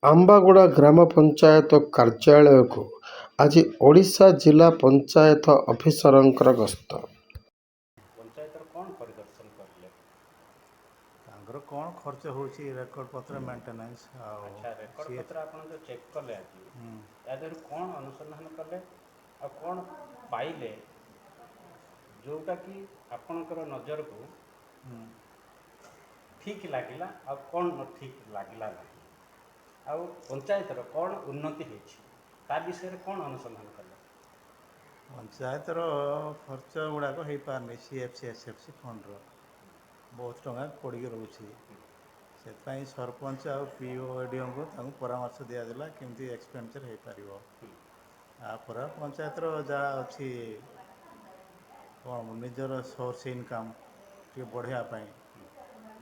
ଆମ୍ବାଗୁଡ଼ା ଗ୍ରାମ ପଞ୍ଚାୟତ କାର୍ଯ୍ୟାଳୟକୁ ଆଜି ଓଡ଼ିଶା ଜିଲ୍ଲା ପଞ୍ଚାୟତ ଅଫିସରଙ୍କର ଗସ୍ତ। ପଞ୍ଚାୟତର କ'ଣ ପରିଦର୍ଶନ କରିଲେ? ତାଙ୍କର କ'ଣ ଖର୍ଚ୍ଚ ହେଉଛି ରେକର୍ଡ଼ ପତ୍ର ମେଣ୍ଟେନାନ୍ସ ଆଉ ଆଚ୍ଛା, ରେକର୍ଡ଼ ସିଏ ପତ୍ର ଆପଣ ଯେଉଁ ଚେକ୍ କଲେ ଆଜି, ୟା ଦେହରୁ କ'ଣ ଅନୁସନ୍ଧାନ କଲେ ଆଉ କ'ଣ ପାଇଲେ ଯେଉଁଟାକି ଆପଣଙ୍କର ନଜରକୁ ଠିକ୍ ଲାଗିଲା ଆଉ କ'ଣ ନ ଠିକ୍ ଲାଗିଲା ନାହିଁ, ଆଉ ପଞ୍ଚାୟତର କ'ଣ ଉନ୍ନତି ହେଇଛି ତା ବିଷୟରେ କ'ଣ ଅନୁସନ୍ଧାନ କଲେ? ପଞ୍ଚାୟତର ଖର୍ଚ୍ଚ ଗୁଡ଼ାକ ହେଇପାରୁନି CFC SFC ଫଣ୍ଡର ବହୁତ ଟଙ୍କା ପଡ଼ିକି ରହୁଛି। ସେଥିପାଇଁ ସରପଞ୍ଚ ଆଉ PO ADOଙ୍କୁ ତାଙ୍କୁ ପରାମର୍ଶ ଦିଆଗଲା କେମିତି ଏକ୍ସପେଣ୍ଡିଚର୍ ହେଇପାରିବ। ତାପରେ ପଞ୍ଚାୟତର ଯାହା ଅଛି କ'ଣ ନିଜର ସୋର୍ସ ଇନକମ୍ ଟିକେ ବଢ଼ିବା ପାଇଁ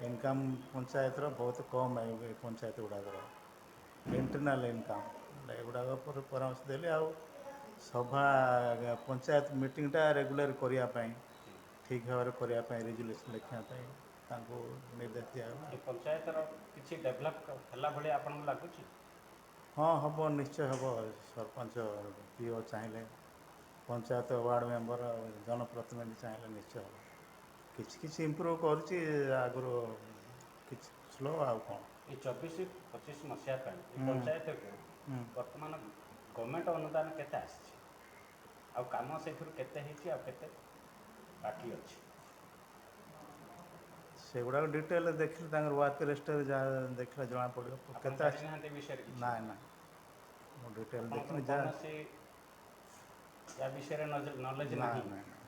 ଇନକମ୍ ପଞ୍ଚାୟତର ବହୁତ କମ୍ ଏ ପଞ୍ଚାୟତ ଗୁଡ଼ାକର ଇଣ୍ଟରନାଲ୍ ଇନକମ୍ ଏଗୁଡ଼ାକ ଉପରେ ପରାମର୍ଶ ଦେଲି। ଆଉ ସଭା ପଞ୍ଚାୟତ ମିଟିଂଟା ରେଗୁଲାର କରିବା ପାଇଁ ଠିକ୍ ଭାବରେ କରିବା ପାଇଁ ରେଜୁଲେସନ୍ ଲେଖିବା ପାଇଁ ତାଙ୍କୁ ନିର୍ଦ୍ଦେଶ ଦିଆଗଲା। ଏ ପଞ୍ଚାୟତର କିଛି ଡେଭଲପ୍ ହେଲା ଭଳିଆ ଆପଣଙ୍କୁ ଲାଗୁଛି? ହଁ, ହେବ, ନିଶ୍ଚୟ ହେବ। ସରପଞ୍ଚ PO ଚାହିଁଲେ, ପଞ୍ଚାୟତ ୱାର୍ଡ଼ ମେମ୍ବର ଜନପ୍ରତିନିଧି ଚାହିଁଲେ ନିଶ୍ଚୟ ହେବ। କିଛି କିଛି ଇମ୍ପ୍ରୁଭ୍ କରୁଛି, ଆଗରୁ କିଛି ସ୍ଲୋ ଆଉ କ'ଣ। ଏ 24-25 ମସିହା ପାଇଁ ଏ ପଞ୍ଚାୟତକୁ ବର୍ତ୍ତମାନ ଗଭର୍ଣ୍ଣମେଣ୍ଟ ଅନୁଦାନ କେତେ ଆସିଛି ଆଉ କାମ ସେଇଥିରୁ କେତେ ହେଇଛି ଆଉ କେତେ ବାକି ଅଛି? ସେଗୁଡ଼ାକ ଡିଟେଲ୍ ଦେଖିଲେ ତାଙ୍କର ୱାର୍କ ରେଜିଷ୍ଟର ଯାହା ଦେଖିଲେ ଜଣାପଡ଼ିବ କେତେ ଆସିଛି। ଜାଣିନାହାନ୍ତି ବିଷୟରେ କିଛି? ନାଇଁ ନାଇଁ, ମୁଁ ଡିଟେଲ୍ ଦେଖିନି ଯାହା। କୌଣସି ୟା ବିଷୟରେ ନଲେଜ ନାଇଁ ନାହିଁ? ନାଇଁ ନାଇଁ,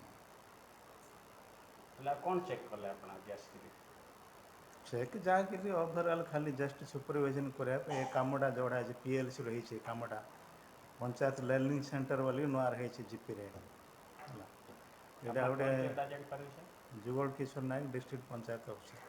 ହେଲେ ଆଉ କ'ଣ ଚେକ୍ କଲେ ଆପଣ ଆଜି ଆସିକିରି? ଚେକ୍ ଯାହା କିଛି ଓଭରାଲ୍ ଖାଲି ଜଷ୍ଟ ସୁପରଭାଇଜନ୍ କରିବା ପାଇଁ ଏ କାମଟା ଯୋଉଟା ଅଛି PLCର ହେଇଛି କାମଟା ପଞ୍ଚାୟତ ଲର୍ଣ୍ଣିଂ ସେଣ୍ଟର ବୋଲି ନୂଆରେ ହେଇଛି GPରେ ହେଲା। ଏଇଟା ଗୋଟେ ଜାଣିପାରିବି sir? Jugal Kishore Nayak district panchayat officer.